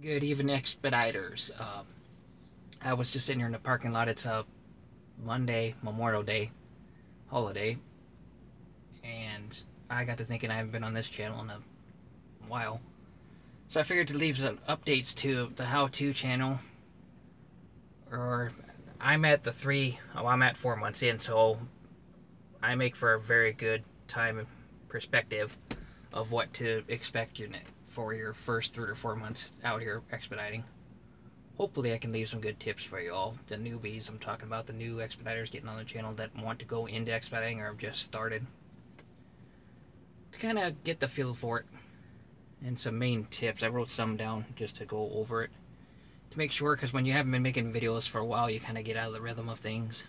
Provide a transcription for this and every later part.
Good evening, expediters. I was just sitting here in the parking lot. It's a Monday, Memorial Day holiday, and I got to thinking I haven't been on this channel in a while. So I figured to leave some updates to the how-to channel. Or I'm at I'm at 4 months in, so I make for a very good time and perspective of what to expect for your first 3 or 4 months out here expediting. Hopefully I can leave some good tips for you all, the newbies. I'm talking about the new expediters getting on the channel that want to go into expediting or have just started, to kind of get the feel for it. And some main tips, I wrote some down just to go over it, to make sure, because when you haven't been making videos for a while, you kind of get out of the rhythm of things.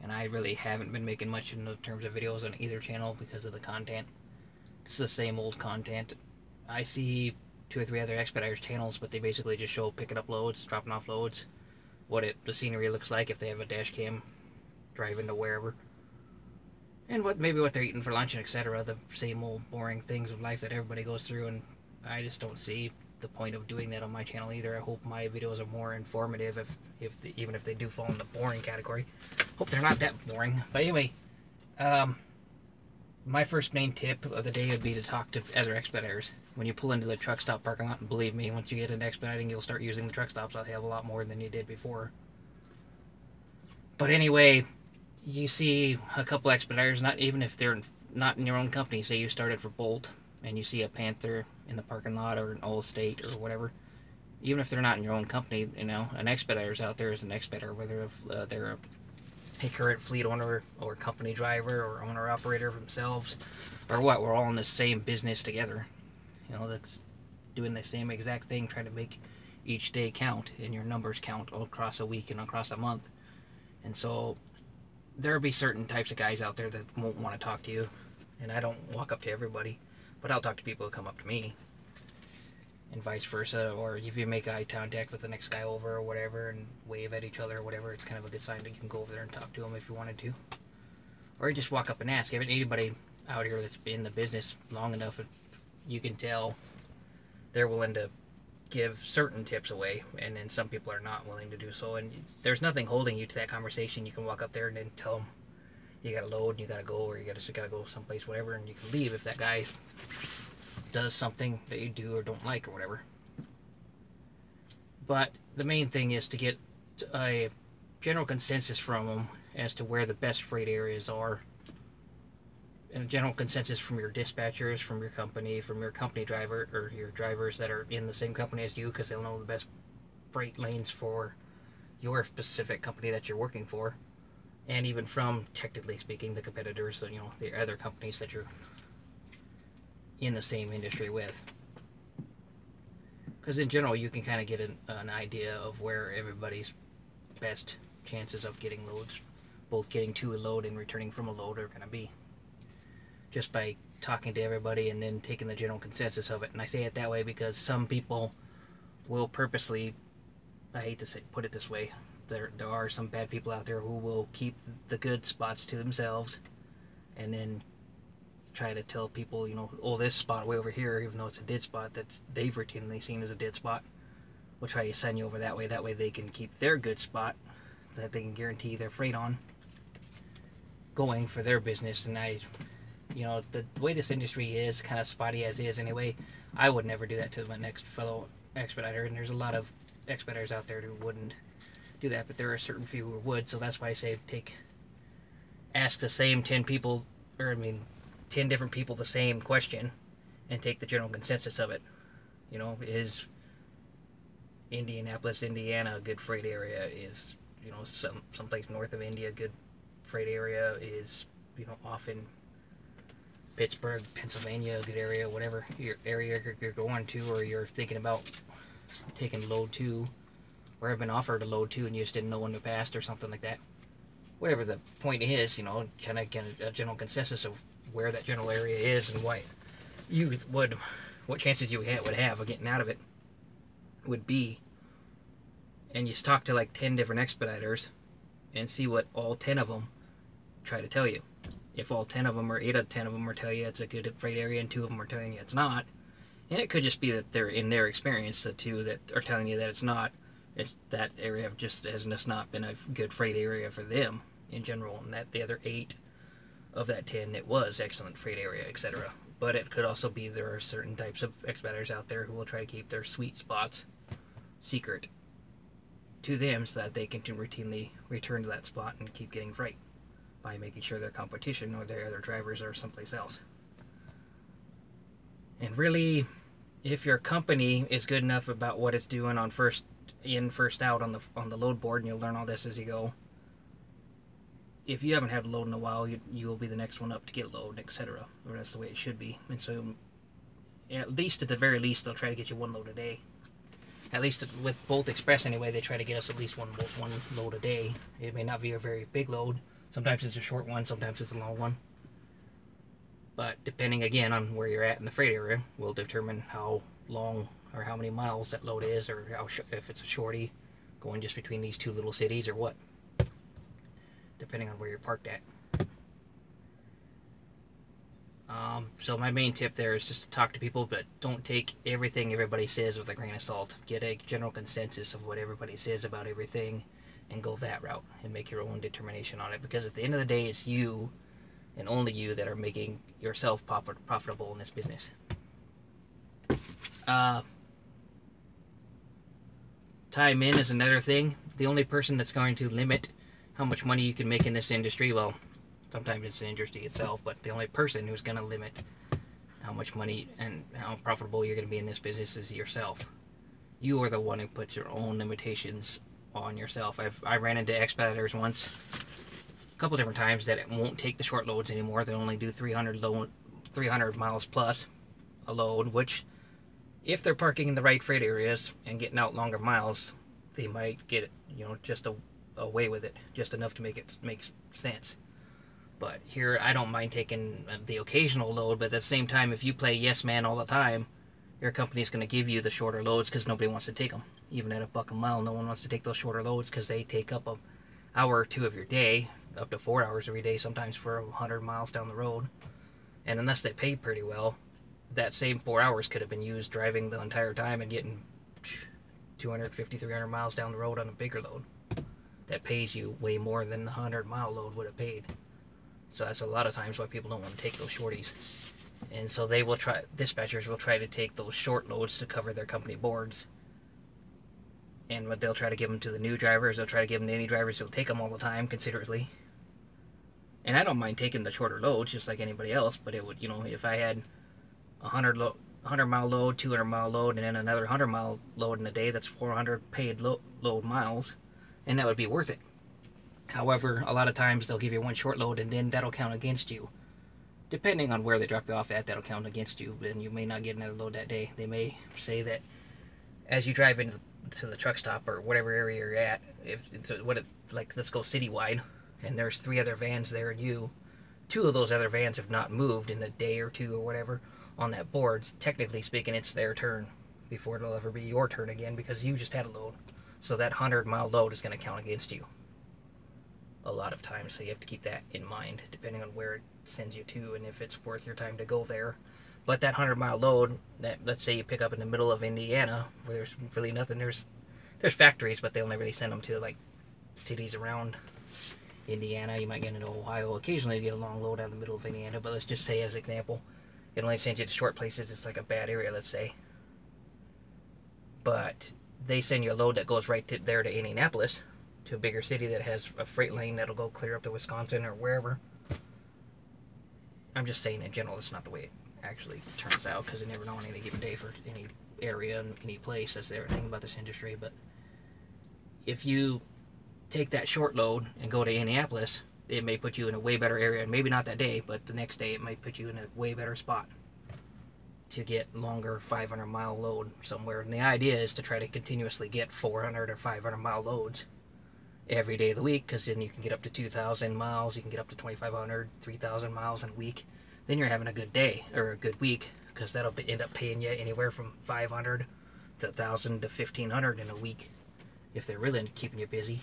And I really haven't been making much in terms of videos on either channel because of the content. It's the same old content. I see 2 or 3 other expeditors channels, but they basically just show picking up loads, dropping off loads, the scenery looks like if they have a dash cam driving to wherever, and what they're eating for lunch and etc. The same old boring things of life that everybody goes through, and I just don't see the point of doing that on my channel either. I hope my videos are more informative, even if they do fall in the boring category. Hope they're not that boring. But anyway, my first main tip of the day would be to talk to other expeditors. When you pull into the truck stop parking lot, and believe me, once you get into expediting, you'll start using the truck stops a hell of a lot more than you did before. But anyway, you see a couple expeditors, not even if they're not in your own company. Say you started for Bolt, and you see a Panther in the parking lot, or an Allstate, or whatever. Even if they're not in your own company, an expediter's out there is an expediter, whether they're a current fleet owner or company driver or owner-operator themselves, or what. We're all in the same business together. That's doing the same exact thing, trying to make each day count and your numbers count all across a week and across a month. And so there'll be certain types of guys out there that won't want to talk to you, and I don't walk up to everybody, but I'll talk to people who come up to me, and vice versa. Or if you make eye contact with the next guy over or whatever and wave at each other or whatever, it's kind of a good sign that you can go over there and talk to them if you wanted to. Or you just walk up and ask. If anybody out here that's been in the business long enough, you can tell they're willing to give certain tips away, and then some people are not willing to do so. And there's nothing holding you to that conversation. You can walk up there and then tell them you got to load and you got to go, or you got to go someplace, whatever, and you can leave if that guy does something that you do or don't like or whatever. But the main thing is to get a general consensus from them as to where the best freight areas are, and a general consensus from your dispatchers, from your company driver, or your drivers that are in the same company as you, because they'll know the best freight lanes for your specific company that you're working for, and even from, technically speaking, the competitors, the other companies that you're in the same industry with. Because in general, you can kind of get an idea of where everybody's best chances of getting loads, both getting to a load and returning from a load, are going to be, just by talking to everybody and then taking the general consensus of it. And I say it that way because some people will purposely, I hate to put it this way, there are some bad people out there who will keep the good spots to themselves and then try to tell people, oh, this spot way over here, even though it's a dead spot that they've routinely seen as a dead spot, we'll try to send you over that way. That way they can keep their good spot that they can guarantee their freight on going for their business. And the way this industry is, kind of spotty as is anyway, I would never do that to my next fellow expediter, and there's a lot of expediters out there who wouldn't do that, but there are certain few who would. So that's why I say ask the same 10 people, 10 different people the same question, and take the general consensus of it. Is Indianapolis, Indiana a good freight area? Is, someplace north of India a good freight area? Is, often Pittsburgh, Pennsylvania a good area? Whatever your area you're going to, or you're thinking about taking load to, or have been offered a load to and you just didn't know when to pass or something like that. Whatever the point is, kind of get a general consensus of where that general area is and what chances you would have of getting out of it would be. And you talk to like 10 different expediters and see what all 10 of them try to tell you. If all 10 of them, or 8 out of 10 of them, are telling you it's a good freight area and 2 of them are telling you it's not, And it could just be that they're, in their experience, the two that are telling you that it's not, it's that area just has just not been a good freight area for them in general, and that the other 8 of that 10 it was excellent freight area, etc. But it could also be there are certain types of expeditors out there who will try to keep their sweet spots secret to them so that they can routinely return to that spot and keep getting freight by making sure their competition or their other drivers are someplace else. And really, if your company is good enough about what it's doing on first in, first out on the load board, and you'll learn all this as you go. If you haven't had a load in a while, you will be the next one up to get a load, etc. Or that's the way it should be. And so, at the very least, they'll try to get you 1 load a day. At least with Bolt Express anyway, they try to get us at least one load a day. It may not be a very big load. Sometimes it's a short one, sometimes it's a long one. But depending again on where you're at in the freight area will determine how long or how many miles that load is, or if it's a shorty going just between these 2 little cities or what, depending on where you're parked at. So my main tip there is just to talk to people, but don't take everything everybody says with a grain of salt. Get a general consensus of what everybody says about everything and go that route and make your own determination on it, because at the end of the day it's you and only you that are making yourself profitable in this business. Time in is another thing. The only person that's going to limit how much money you can make in this industry, well, sometimes it's the industry itself, but the only person who's going to limit how much money and how profitable you're going to be in this business is yourself. You are the one who puts your own limitations on yourself. I ran into expeditors once, a couple different times, that it won't take the short loads anymore. They only do 300 miles plus a load, which if they're parking in the right freight areas and getting out longer miles, they might get it, just away with it, just enough to make it make sense. But here, I don't mind taking the occasional load, but at the same time, if you play yes man all the time, your company's going to give you the shorter loads because nobody wants to take them. Even at $1 a mile, no one wants to take those shorter loads because they take up an hour or 2 of your day, up to 4 hours every day, sometimes for 100 miles down the road. And unless they pay pretty well, that same 4 hours could have been used driving the entire time and getting 250, 300 miles down the road on a bigger load that pays you way more than the 100-mile load would have paid. So that's a lot of times why people don't want to take those shorties. And so dispatchers will try to take those short loads to cover their company boards. And what they'll try to give them to the new drivers, they'll try to give them to any drivers who'll take them all the time, considerately. And I don't mind taking the shorter loads, just like anybody else, but it would, if I had 100-mile load, 200-mile load, and then another 100-mile load in a day, that's 400 paid load miles, and that would be worth it. However, a lot of times they'll give you 1 short load, and then that'll count against you. Depending on where they drop you off at, that'll count against you, and you may not get another load that day. They may say that as you drive into the truck stop or whatever area you're at, let's go citywide, and there's 3 other vans there, and 2 of those other vans have not moved in a day or 2 or whatever on that board. Technically speaking, it's their turn before it'll ever be your turn again, because you just had a load. So that 100-mile load is going to count against you a lot of times, so you have to keep that in mind depending on where it sends you to and if it's worth your time to go there. But that 100-mile load, that let's say you pick up in the middle of Indiana where there's really nothing, there's factories, but they only really send them to like cities around Indiana. You might get into Ohio occasionally, you get a long load out of the middle of Indiana, but let's just say as an example, it only sends you to short places. It's like a bad area, let's say, but they send you a load that goes right there to Indianapolis, to a bigger city that has a freight lane that'll go clear up to Wisconsin or wherever. I'm just saying in general, it's not the way it actually turns out, because you never know on any given day for any area and any place. That's the thing about this industry. But if you take that short load and go to Indianapolis, it may put you in a way better area. Maybe not that day, but the next day it might put you in a way better spot to get longer 500-mile load somewhere. And the idea is to try to continuously get 400 or 500-mile loads every day of the week, because then you can get up to 2,000 miles, you can get up to 2,500, 3,000 miles in a week. Then you're having a good day, or a good week, because that'll end up paying you anywhere from 500 to 1,000 to 1,500 in a week, if they're really keeping you busy.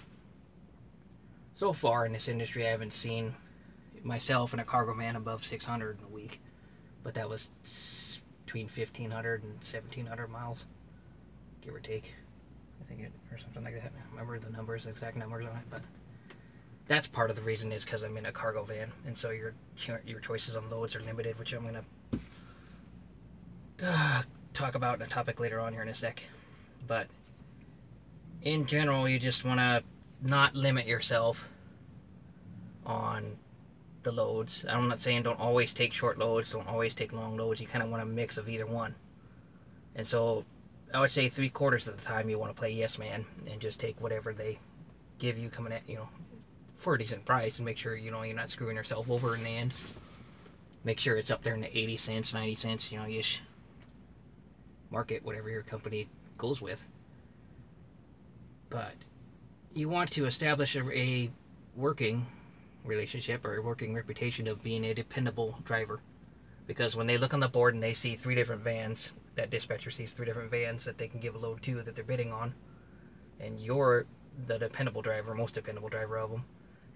So far in this industry, I haven't seen myself in a cargo van above 600 in a week, but that was between 1,500 and 1,700 miles, give or take. I think it, or something like that. I don't remember the numbers, the exact numbers on it, but that's part of the reason is because I'm in a cargo van, and so your choices on loads are limited, which I'm gonna talk about in a topic later on here in a sec. But in general, you just want to not limit yourself on the loads. I'm not saying don't always take short loads, don't always take long loads. You kind of want a mix of either one. And so I would say 3/4 of the time you want to play yes man and just take whatever they give you coming at, for a decent price, and make sure, you're not screwing yourself over in the end. Make sure it's up there in the 80 cents, 90 cents, ish market, whatever your company goes with. But you want to establish a working relationship or a working reputation of being a dependable driver, because when they look on the board and they see 3 different vans, that dispatcher sees 3 different vans that they can give a load to that they're bidding on, and you're the dependable driver, most dependable driver of them,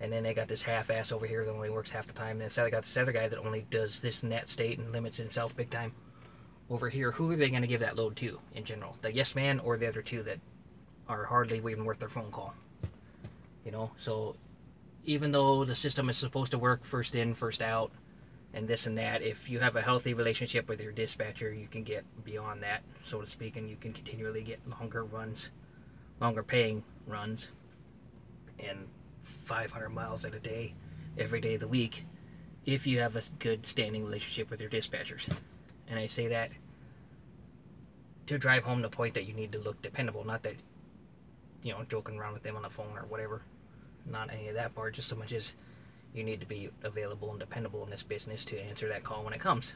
and then they got this half-ass over here that only works half the time, and they got this other guy that only does this in that state and limits himself big time over here. Who are they going to give that load to in general? The yes man or the other 2 that are hardly even worth their phone call? So even though the system is supposed to work first in, first out, and this and that, if you have a healthy relationship with your dispatcher, you can get beyond that, so to speak, and you can continually get longer runs, longer paying runs, and 500 miles at a day, every day of the week, if you have a good standing relationship with your dispatchers. And I say that to drive home the point that you need to look dependable, not that, joking around with them on the phone or whatever. Not any of that part, just so much as you need to be available and dependable in this business to answer that call when it comes.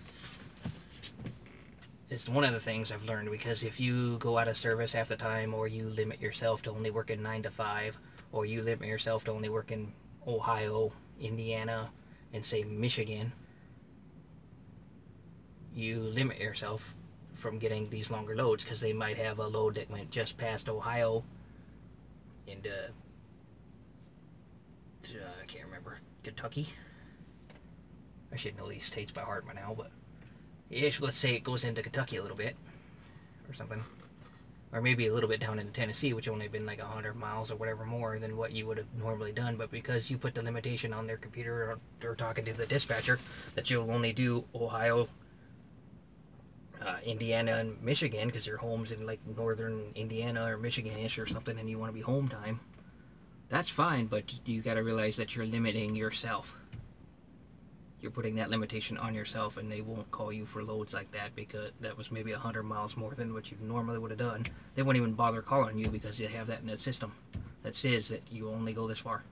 It's one of the things I've learned, because if you go out of service half the time, or you limit yourself to only working 9 to 5, or you limit yourself to only working Ohio, Indiana, and say Michigan, you limit yourself from getting these longer loads, because they might have a load that went just past Ohio into I can't remember, Kentucky. I should know these states by heart by now, but ish, let's say it goes into Kentucky a little bit or something, or maybe a little bit down into Tennessee, which only been like 100 miles or whatever more than what you would have normally done. But because you put the limitation on their computer, or talking to the dispatcher, that you'll only do Ohio, Indiana, and Michigan, because your home's in like northern Indiana or Michigan-ish or something, and you want to be home time, that's fine, but you got to realize that you're limiting yourself. You're putting that limitation on yourself, and they won't call you for loads like that, because that was maybe 100 miles more than what you normally would have done. They won't even bother calling you, because you have that in the system that says that you only go this far.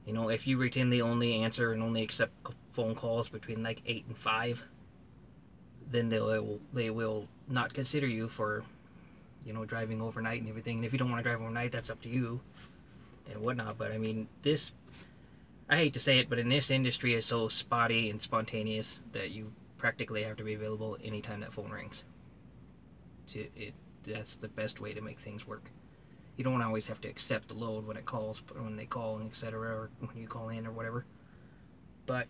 If you routinely only answer and only accept phone calls between like 8 and 5, then they will not consider you for, driving overnight and everything. And if you don't want to drive overnight, that's up to you and whatnot. But I mean, I hate to say it, but in this industry, it's so spotty and spontaneous that you practically have to be available anytime that phone rings. That's the best way to make things work. You don't always have to accept the load when it calls, when they call, etc., or when you call in or whatever. But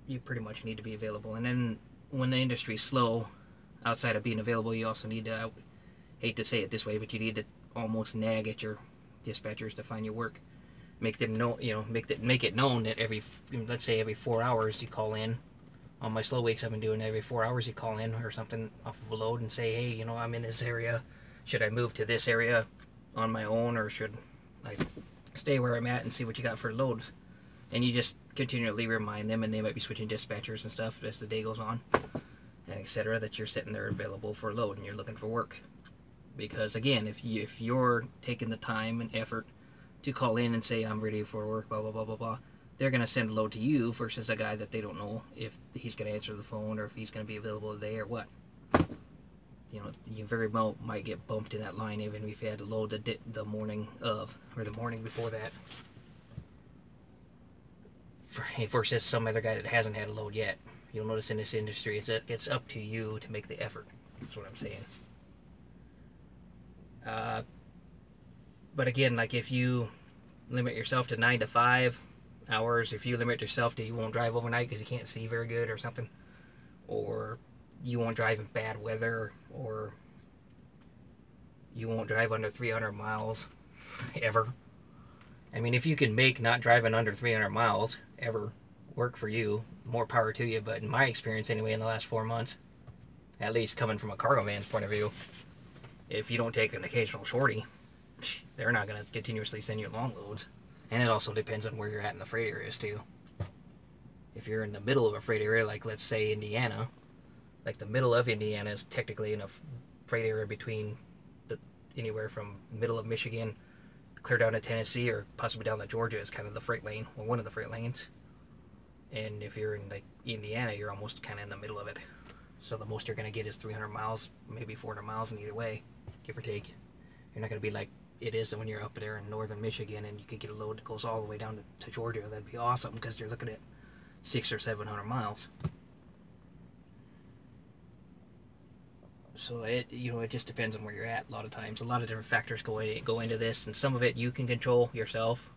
you pretty much need to be available. And then when the industry's slow, outside of being available, you also need to, I hate to say it this way, but you need to almost nag at your dispatchers to find your work. Make them know, make it known that let's say every 4 hours you call in. On my slow weeks, I've been doing every 4 hours you call in or something off of a load and say, hey, I'm in this area. Should I move to this area on my own, or should I stay where I'm at and see what you got for loads? And you just continually remind them, and they might be switching dispatchers and stuff as the day goes on, and etc., that you're sitting there available for a load and you're looking for work. Because again, if you're taking the time and effort to call in and say, I'm ready for work, blah, blah, blah, blah, blah, they're going to send a load to you versus a guy that they don't know if he's going to answer the phone or if he's going to be available today or what. You very well might get bumped in that line even if you had to load the morning of, or the morning before that, versus some other guy that hasn't had a load yet. You'll notice in this industry, it's up to you to make the effort. That's what I'm saying. But again, like if you limit yourself to 9 to 5 hours, if you limit yourself to you won't drive overnight because you can't see very good or something, or you won't drive in bad weather, or you won't drive under 300 miles ever. I mean, if you can make not driving under 300 miles ever work for you, more power to you. But in my experience, anyway, in the last 4 months, at least coming from a cargo man's point of view, if you don't take an occasional shorty, they're not going to continuously send you long loads. And it also depends on where you're at in the freight areas, too. If you're in the middle of a freight area, like let's say Indiana, like the middle of Indiana is technically in a freight area between anywhere from middle of Michigan clear down to Tennessee, or possibly down to Georgia is kind of the freight lane, or one of the freight lanes. And if you're in like Indiana, you're almost kind of in the middle of it. So the most you're going to get is 300 miles, maybe 400 miles in either way, give or take. You're not going to be like it is when you're up there in northern Michigan and you could get a load that goes all the way down to Georgia. That'd be awesome, because you're looking at 600 or 700 miles. So it just depends on where you're at. A lot of times, a lot of different factors go into this, and some of it you can control yourself,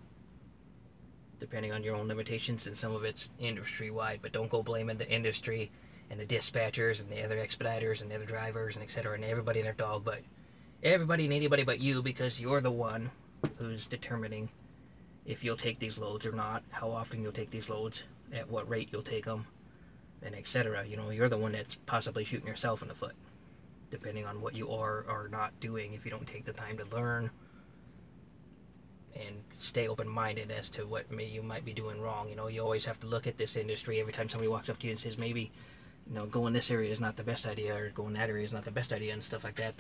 depending on your own limitations, and some of it's industry-wide. But don't go blaming the industry and the dispatchers and the other expediters and the other drivers and etc. and everybody and their dog, but everybody and anybody but you, because you're the one who's determining if you'll take these loads or not, how often you'll take these loads, at what rate you'll take them, and etc. You're the one that's possibly shooting yourself in the foot, depending on what you are not doing, if you don't take the time to learn and stay open-minded as to what you might be doing wrong. You always have to look at this industry. Every time somebody walks up to you and says, maybe, going this area is not the best idea, or going that area is not the best idea, and stuff like that,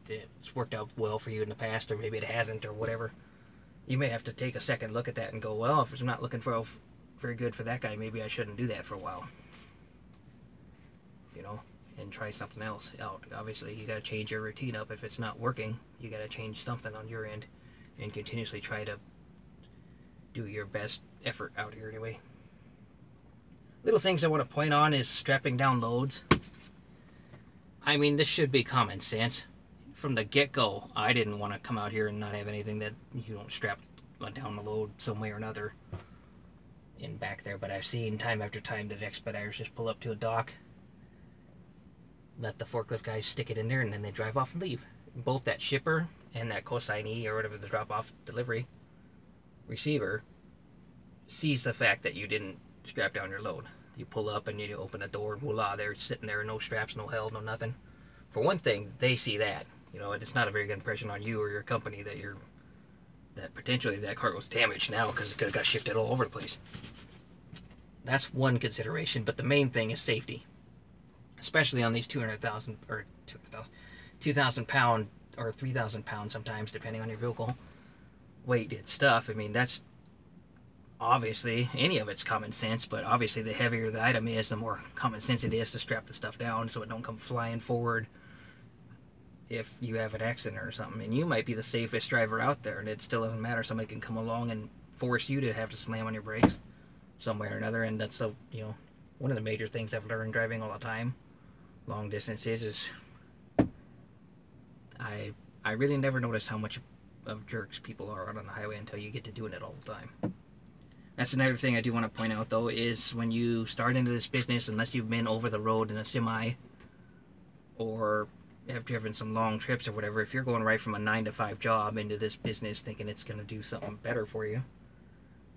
it's worked out well for you in the past, or maybe it hasn't, or whatever. You may have to take a second look at that and go, well, if it's not looking very good for that guy, maybe I shouldn't do that for a while. And try something else out. Obviously, you got to change your routine up. If it's not working, you got to change something on your end and continuously try to do your best effort out here anyway. Little things I want to point on is strapping down loads. I mean, this should be common sense. From the get-go, I didn't want to come out here and not have anything that you don't strap down the load some way or another in back there. But I've seen time after time that expeditors just pull up to a dock, let the forklift guys stick it in there, and then they drive off and leave. Both that shipper and that consignee, or whatever, the drop-off delivery receiver, sees the fact that you didn't strap down your load. You pull up and you open the door, and voila, they're sitting there, no straps, no held, no nothing. For one thing, they see that. It's not a very good impression on you or your company that potentially that cart was damaged now, because it could have got shifted all over the place. That's one consideration, but the main thing is safety. Especially on these 200,000 or 2,000 pound or 3,000 pound sometimes, depending on your vehicle weighted stuff. I mean, that's obviously, any of it's common sense, but obviously the heavier the item is, the more common sense it is to strap the stuff down so it don't come flying forward if you have an accident or something. And you might be the safest driver out there, and it still doesn't matter. Somebody can come along and force you to have to slam on your brakes some way or another, and that's one of the major things I've learned driving all the time, long distances, is I really never noticed how much of jerks people are out on the highway until you get to doing it all the time. That's another thing I do want to point out, though, is when you start into this business, unless you've been over the road in a semi or have driven some long trips or whatever, if you're going right from a 9-to-5 job into this business thinking it's going to do something better for you,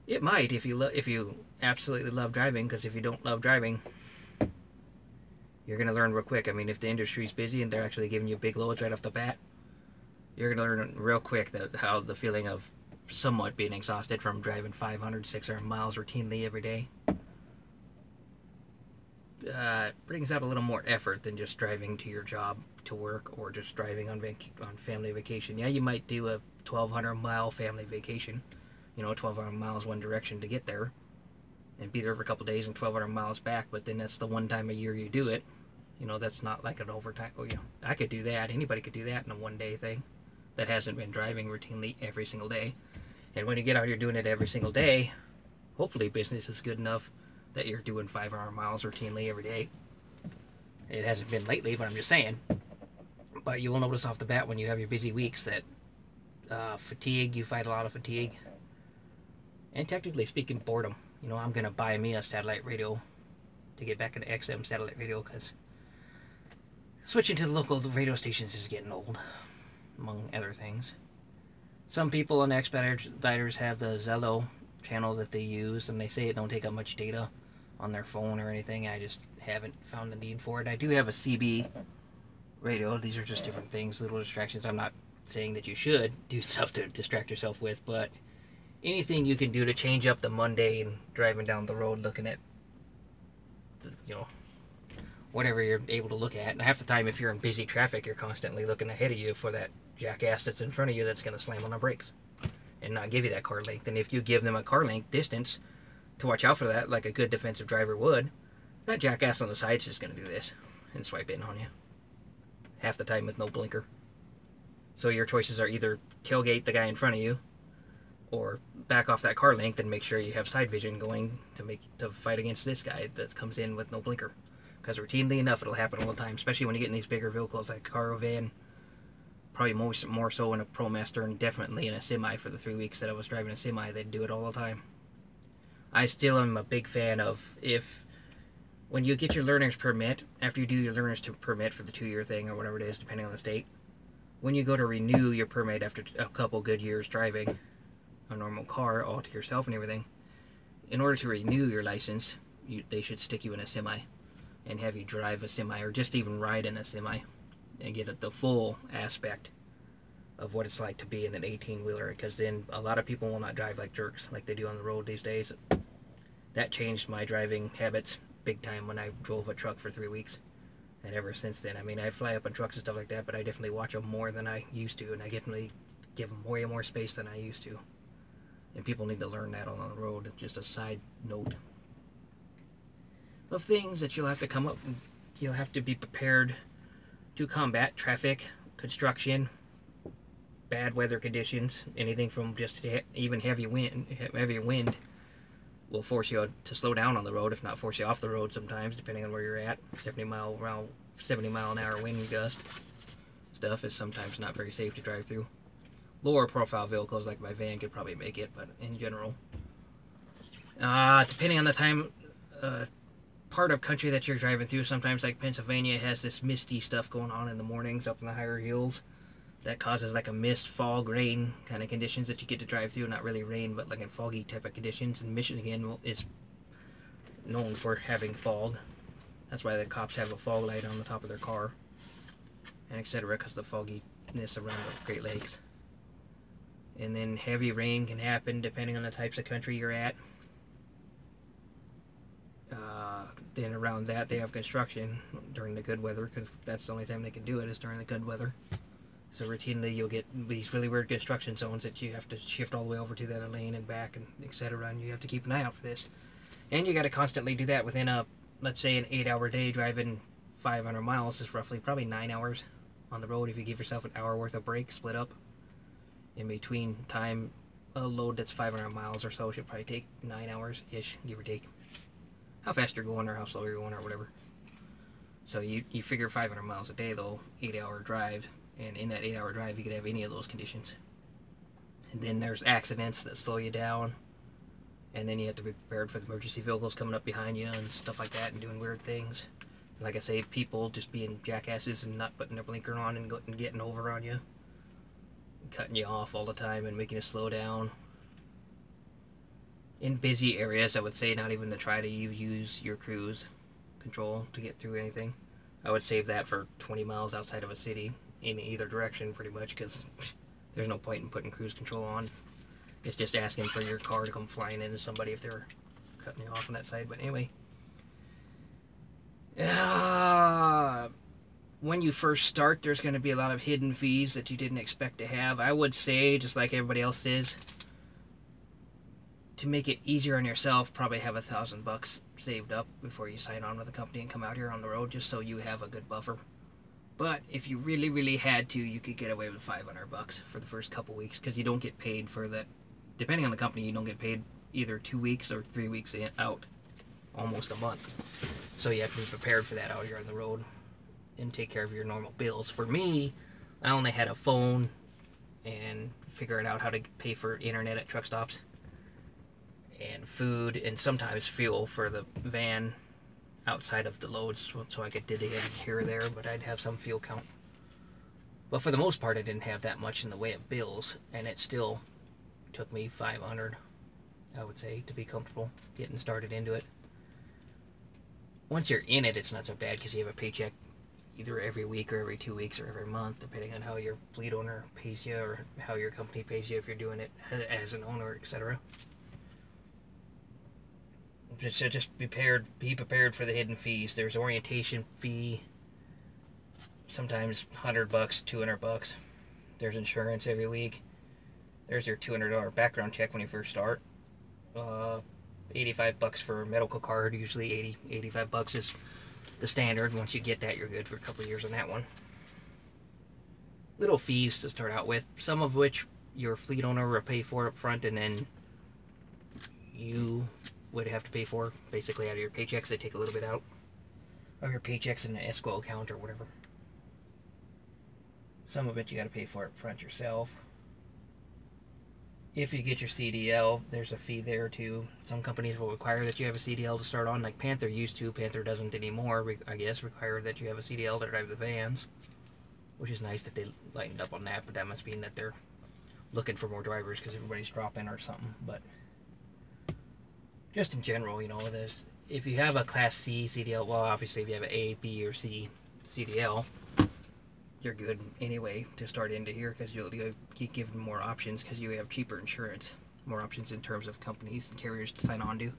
it might if you absolutely love driving, because if you don't love driving, you're going to learn real quick. I mean, if the industry's busy and they're actually giving you big loads right off the bat, you're going to learn real quick how the feeling of somewhat being exhausted from driving 500, 600 miles routinely every day brings out a little more effort than just driving to your job to work, or just driving on family vacation. Yeah, you might do a 1,200 mile family vacation, 1,200 miles one direction to get there, and be there for a couple days and 1,200 miles back, but then that's the one time a year you do it. That's not like an overtime. I could do that. Anybody could do that in a one-day thing that hasn't been driving routinely every single day. And when you get out here doing it every single day, hopefully business is good enough that you're doing 500 miles routinely every day. It hasn't been lately, but I'm just saying. But you will notice off the bat when you have your busy weeks that fatigue, you fight a lot of fatigue. And technically speaking, boredom. I'm going to buy me a satellite radio to get back into XM satellite radio, because Switching to the local radio stations is getting old, among other things. Some people on the expediters have the Zello channel that they use, and they say it don't take up much data on their phone or anything. I just haven't found the need for it. I do have a CB radio. These are just different things, little distractions. I'm not saying that you should do stuff to distract yourself with, but anything you can do to change up the mundane driving down the road looking at, whatever you're able to look at. And half the time, if you're in busy traffic, you're constantly looking ahead of you for that jackass that's in front of you that's going to slam on the brakes and not give you that car length. And if you give them a car length distance to watch out for that, like a good defensive driver would, that jackass on the side's just going to do this and swipe in on you. Half the time with no blinker. So your choices are either tailgate the guy in front of you, or back off that car length and make sure you have side vision going to fight against this guy that comes in with no blinker. Because routinely enough, it'll happen all the time, especially when you get in these bigger vehicles like a car or van. Probably more so in a ProMaster, and definitely in a semi. For the 3 weeks that I was driving a semi, they'd do it all the time. I still am a big fan of, when you get your learner's permit, after you do your learner's permit for the 2-year thing or whatever it is, depending on the state, when you go to renew your permit after a couple good years driving a normal car all to yourself and everything, in order to renew your license, they should stick you in a semi and have you drive a semi, or just even ride in a semi, and get the full aspect of what it's like to be in an 18-wheeler, because then a lot of people will not drive like jerks like they do on the road these days. That changed my driving habits big time when I drove a truck for 3 weeks, and ever since then, I mean, I fly up on trucks and stuff like that, but I definitely watch them more than I used to, and I definitely give them way more space than I used to. And people need to learn that on the road. Just a side note of things that you'll have to come up and you'll have to be prepared to combat: traffic, construction, bad weather conditions, anything from just even heavy wind will force you to slow down on the road, if not force you off the road sometimes, depending on where you're at. 70 mile an hour wind gust stuff is sometimes not very safe to drive through. Lower profile vehicles like my van could probably make it, but in general, depending on the time, part of country that you're driving through, sometimes like Pennsylvania has this misty stuff going on in the mornings up in the higher hills that causes like a mist, fog, rain kind of conditions that you get to drive through. Not really rain, but like in foggy type of conditions. And Michigan is known for having fog. That's why the cops have a fog light on the top of their car, and etc., because the fogginess around the Great Lakes. And then heavy rain can happen depending on the types of country you're at. Then around that, they have construction during the good weather, because that's the only time they can do it, is during the good weather. So routinely you'll get these really weird construction zones that you have to shift all the way over to the other lane and back, and etc., and you have to keep an eye out for this. And you got to constantly do that within let's say an 8-hour day. Driving 500 miles is roughly probably 9 hours on the road if you give yourself an hour worth of break split up in between time. A load that's 500 miles or so should probably take 9 hours-ish, give or take. How fast you're going or how slow you're going or whatever. So you figure 500 miles a day though, 8-hour drive, and in that 8-hour drive you could have any of those conditions. And then there's accidents that slow you down, and then you have to be prepared for the emergency vehicles coming up behind you and stuff like that and doing weird things. Like I say, people just being jackasses and not putting their blinker on and getting over on you, cutting you off all the time and making you slow down. In busy areas, I would say not even to try to use your cruise control to get through anything. I would save that for 20 miles outside of a city in either direction, pretty much, because there's no point in putting cruise control on. It's just asking for your car to come flying into somebody if they're cutting you off on that side. But anyway, when you first start, there's going to be a lot of hidden fees that you didn't expect to have. I would say, just like everybody else is, to make it easier on yourself, probably have $1,000 saved up before you sign on with the company and come out here on the road, just so you have a good buffer. But if you really, really had to, you could get away with $500 for the first couple weeks, because you don't get paid for that. Depending on the company, you don't get paid either 2 weeks or 3 weeks out, almost a month. So you have to be prepared for that out here on the road and take care of your normal bills. For me, I only had a phone and figuring out how to pay for internet at truck stops, and food, and sometimes fuel for the van outside of the loads, so I could dig in here or there, but I'd have some fuel count. But for the most part, I didn't have that much in the way of bills, and it still took me $500, I would say, to be comfortable getting started into it. Once you're in it, it's not so bad because you have a paycheck either every week or every 2 weeks or every month, depending on how your fleet owner pays you or how your company pays you if you're doing it as an owner, etc. So just be prepared for the hidden fees. There's orientation fee, sometimes $100, $200. There's insurance every week. There's your $200 background check when you first start. $85 for a medical card. Usually $85 is the standard. Once you get that, you're good for a couple of years on that one. Little fees to start out with, some of which your fleet owner will pay for up front, and then you would have to pay for basically out of your paychecks. They take a little bit out of your paychecks in an escrow account or whatever. Some of it you got to pay for up front yourself. If you get your CDL, there's a fee there too. Some companies will require that you have a CDL to start on, like Panther used to. Panther doesn't anymore, I guess, require that you have a CDL to drive the vans, which is nice that they lightened up on that, but that must mean that they're looking for more drivers because everybody's dropping or something. But just in general, you know, if you have a Class C CDL, well, obviously if you have an A, B, or C CDL, you're good anyway to start into here because you'll keep giving more options because you have cheaper insurance, more options in terms of companies and carriers to sign on to.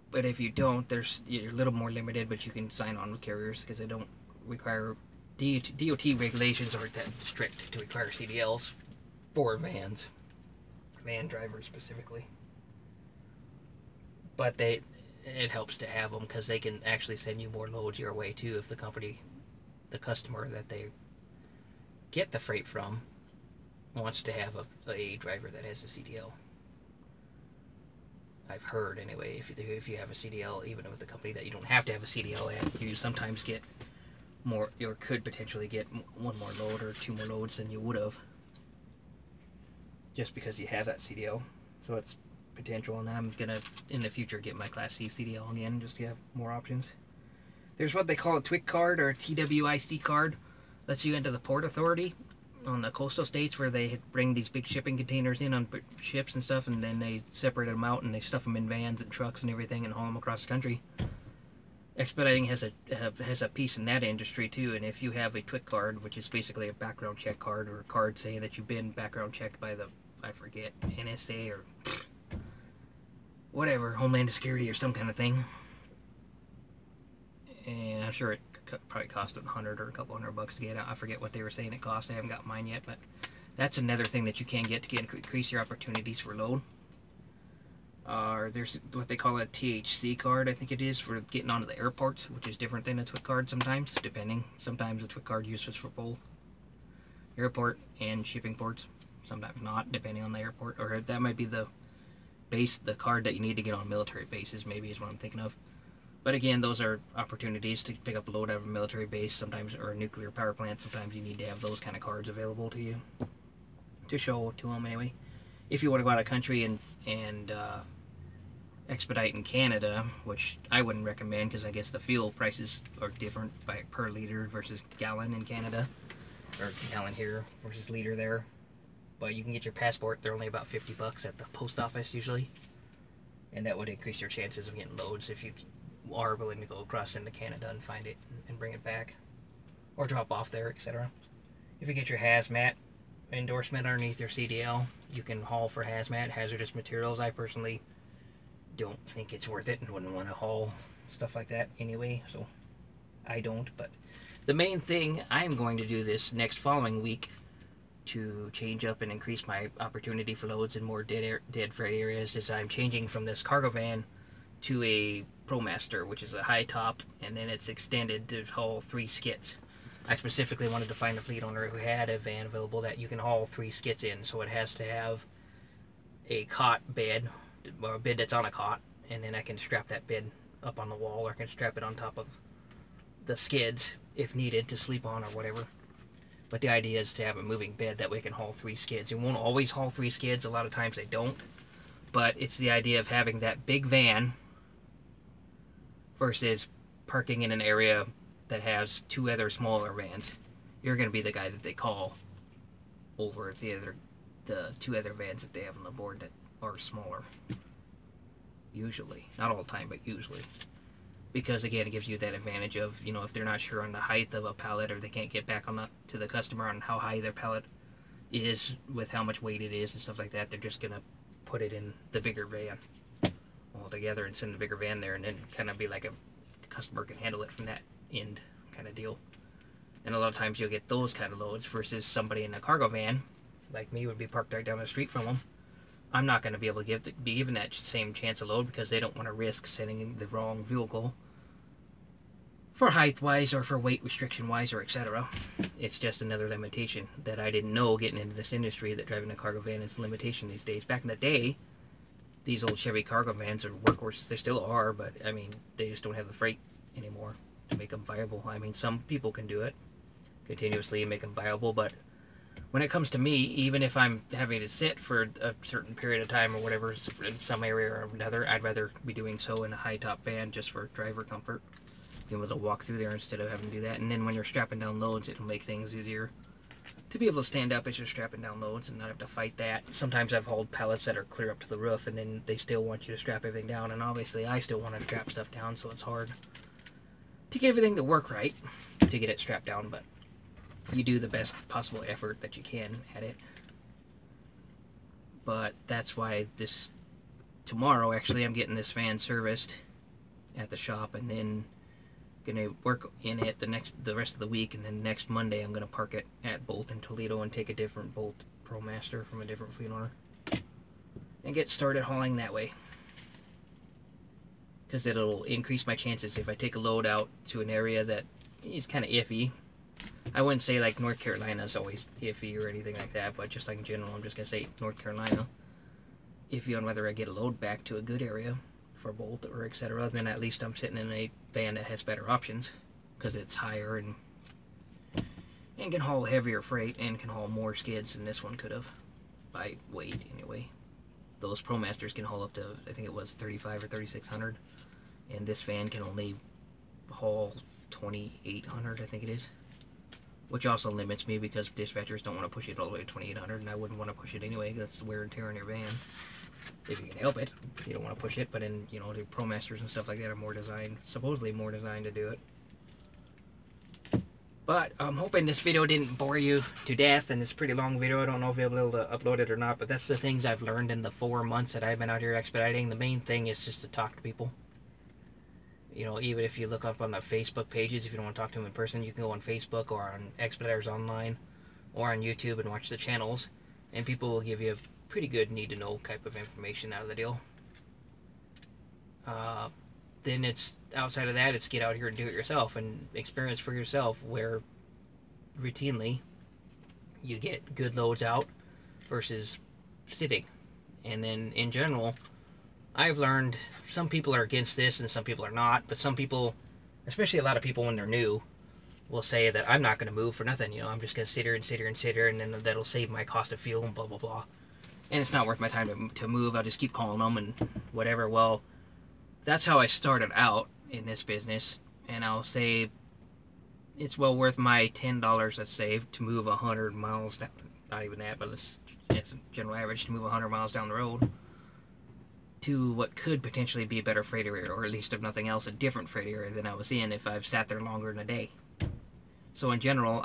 But if you don't, you're a little more limited, but you can sign on with carriers because they don't require, DOT regulations aren't that strict to require CDLs for vans, van drivers specifically. But it helps to have them because they can actually send you more loads your way too if the customer that they get the freight from wants to have a driver that has a CDL. I've heard anyway, if you have a CDL, even with a company that you don't have to have a CDL at, you sometimes get more, or could potentially get one more load or two more loads than you would have, just because you have that CDL. So it's potential, and I'm gonna in the future get my Class C CDL again just to have more options. There's what they call a TWIC card or a TWIC card. Lets you into the Port Authority on the coastal states where they bring these big shipping containers in on ships and stuff, and then they separate them out and they stuff them in vans and trucks and everything and haul them across the country. Expediting has a piece in that industry too, and if you have a TWIC card, which is basically a background check card or a card saying that you've been background checked by the, I forget, NSA or whatever, Homeland Security or some kind of thing. And I'm sure it probably cost $100 or a couple $100 to get out. I forget what they were saying it cost. I haven't got mine yet, but that's another thing that you can get to increase your opportunities for load. There's what they call a THC card, I think it is, for getting onto the airports, which is different than a TWIC card sometimes, depending. Sometimes a TWIC card uses for both airport and shipping ports. Sometimes not, depending on the airport. Or that might be the card that you need to get on military bases, maybe is what I'm thinking of. But again, those are opportunities to pick up a load out of a military base sometimes, or a nuclear power plant. Sometimes you need to have those kind of cards available to you to show to them anyway. If you want to go out of country and expedite in Canada, which I wouldn't recommend because I guess the fuel prices are different by per liter versus gallon in Canada, or gallon here versus liter there. But you can get your passport. They're only about $50 at the post office usually, and that would increase your chances of getting loads if you are willing to go across into Canada and find it and bring it back, or drop off there, etc. If you get your hazmat endorsement underneath your CDL, you can haul for hazmat, hazardous materials. I personally don't think it's worth it and wouldn't want to haul stuff like that anyway, so I don't. But the main thing I'm going to do this next following week to change up and increase my opportunity for loads in more dead freight areas is I'm changing from this cargo van to a ProMaster, which is a high top, and then it's extended to haul 3 skits. I specifically wanted to find a fleet owner who had a van available that you can haul 3 skits in, so it has to have a cot bed, or a bed that's on a cot, and then I can strap that bed up on the wall, or I can strap it on top of the skids if needed to sleep on or whatever. But the idea is to have a moving bed that way can haul 3 skids. It won't always haul 3 skids, a lot of times they don't, but it's the idea of having that big van versus parking in an area that has 2 other smaller vans. You're going to be the guy that they call over the 2 other vans that they have on the board that are smaller. Usually. Not all the time, but usually. Because, again, it gives you that advantage of, you know, if they're not sure on the height of a pallet, or they can't get back to the customer on how high their pallet is with how much weight it is and stuff like that, they're just going to put it in the bigger van altogether and send the bigger van there, and then kind of be like the customer can handle it from that end kind of deal. And a lot of times you'll get those kind of loads versus somebody in a cargo van, like me, would be parked right down the street from them. I'm not going to be able to be given that same chance of load because they don't want to risk sending the wrong vehicle for height-wise or for weight restriction-wise or etc. It's just another limitation that I didn't know getting into this industry, that driving a cargo van is a limitation these days. Back in the day, these old Chevy cargo vans are workhorses. They still are, but I mean, they just don't have the freight anymore to make them viable. I mean, some people can do it continuously and make them viable, but when it comes to me, even if I'm having to sit for a certain period of time or whatever in some area or another, I'd rather be doing so in a high-top van just for driver comfort, being able to walk through there instead of having to do that. And then when you're strapping down loads, it'll make things easier to be able to stand up as you're strapping down loads and not have to fight that. Sometimes I've hauled pallets that are clear up to the roof, and then they still want you to strap everything down, and obviously I still want to strap stuff down, so it's hard to get everything to work right to get it strapped down, but you do the best possible effort that you can at it. But that's why tomorrow actually I'm getting this van serviced at the shop, and then gonna work in it the rest of the week, and then next Monday I'm gonna park it at Bolt in Toledo and take a different Bolt ProMaster from a different fleet owner and get started hauling that way, because it'll increase my chances if I take a load out to an area that is kind of iffy. I wouldn't say like North Carolina is always iffy or anything like that, but just like in general, I'm just gonna say North Carolina, iffy on whether I get a load back to a good area for Bolt or etc., then at least I'm sitting in a van that has better options because it's higher and can haul heavier freight and can haul more skids than this one could have by weight anyway. Those ProMasters can haul up to, I think it was 35 or 3600, and this van can only haul 2800, I think it is, which also limits me because dispatchers don't want to push it all the way to 2800, and I wouldn't want to push it anyway. That's the wear and tear on your van. If you can help it, you don't want to push it, but in, you know, the ProMasters and stuff like that are more designed, supposedly more designed to do it. But I'm hoping this video didn't bore you to death, and it's a pretty long video. I don't know if I'll be able to upload it or not, but that's the things I've learned in the 4 months that I've been out here expediting. The main thing is just to talk to people. You know, even if you look up on the Facebook pages, if you don't want to talk to them in person, you can go on Facebook or on Expeditors Online or on YouTube and watch the channels, and people will give you a pretty good need-to-know type of information out of the deal. Then it's, outside of that, it's get out here and do it yourself and experience for yourself, where routinely you get good loads out versus sitting. And then in general, I've learned some people are against this and some people are not, but some people, especially a lot of people when they're new, will say that I'm not going to move for nothing. You know, I'm just going to sit here and sit here and sit here, and then that'll save my cost of fuel and blah blah blah, and it's not worth my time to move. I'll just keep calling them and whatever. Well, that's how I started out in this business, and I'll say it's well worth my $10, let's say, to move 100 miles down, not even that, but it's a general average, to move 100 miles down the road to what could potentially be a better freight area, or at least if nothing else, a different freight area than I was in if I've sat there longer than a day. So in general,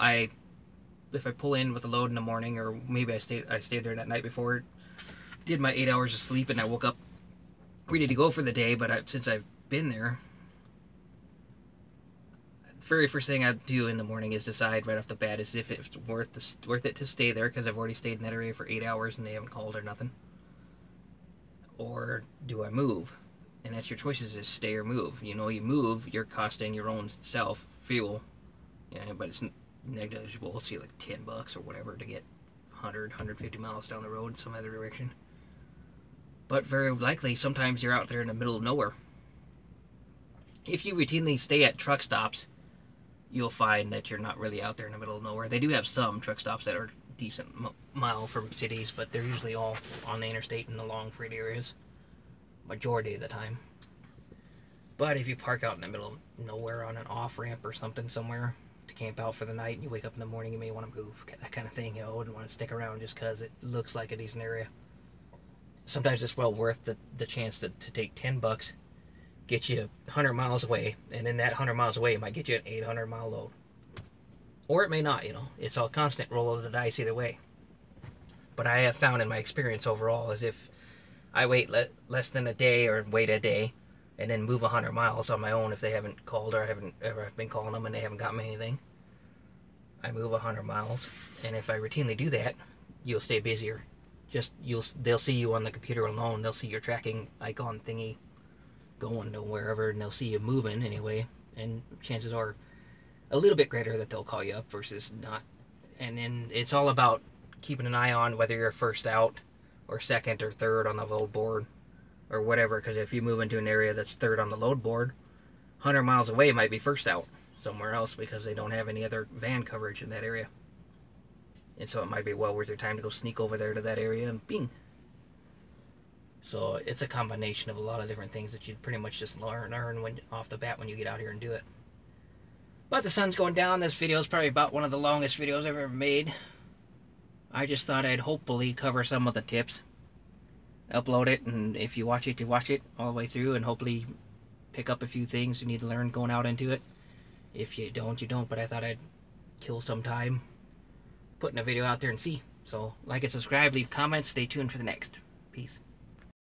if I pull in with a load in the morning, or maybe I stayed there that night before, did my 8 hours of sleep, and I woke up ready to go for the day, but since I've been there, the very first thing I do in the morning is decide right off the bat is if it's worth it to stay there, because I've already stayed in that area for 8 hours and they haven't called or nothing, or do I move? And that's your choices, is stay or move. You know, you move, you're costing your own self fuel, yeah, but it's negligible. Let's see, like $10 or whatever to get 150 miles down the road some other direction. But very likely, sometimes you're out there in the middle of nowhere. If you routinely stay at truck stops, you'll find that you're not really out there in the middle of nowhere. They do have some truck stops that are decent mile from cities, but they're usually all on the interstate in the long freight areas, majority of the time. But if you park out in the middle of nowhere on an off-ramp or something somewhere to camp out for the night and you wake up in the morning, you may want to move, that kind of thing. You know, wouldn't want to stick around just because it looks like a decent area. Sometimes it's well worth the chance to take $10, get you 100 miles away, and then that 100 miles away might get you an 800-mile load. Or it may not, you know. It's a constant roll of the dice either way. But I have found in my experience overall is if I wait less than a day or wait a day and then move 100 miles on my own if they haven't called or I haven't ever been calling them and they haven't got me anything, I move 100 miles. And if I routinely do that, you'll stay busier. They'll see you on the computer alone. They'll see your tracking icon thingy going to wherever, and they'll see you moving anyway. And chances are a little bit greater that they'll call you up versus not. And then it's all about keeping an eye on whether you're first out or second or third on the load board or whatever. Because if you move into an area that's third on the load board, 100 miles away might be first out somewhere else because they don't have any other van coverage in that area. And so it might be well worth your time to go sneak over there to that area and bing. So it's a combination of a lot of different things that you pretty much just learn off the bat when you get out here and do it. But the sun's going down. This video is probably about one of the longest videos I've ever made. I just thought I'd hopefully cover some of the tips. Upload it, and if you watch it, you watch it all the way through, and hopefully pick up a few things you need to learn going out into it. If you don't, you don't. But I thought I'd kill some time putting a video out there and see. So like and subscribe, leave comments, stay tuned for the next. Peace.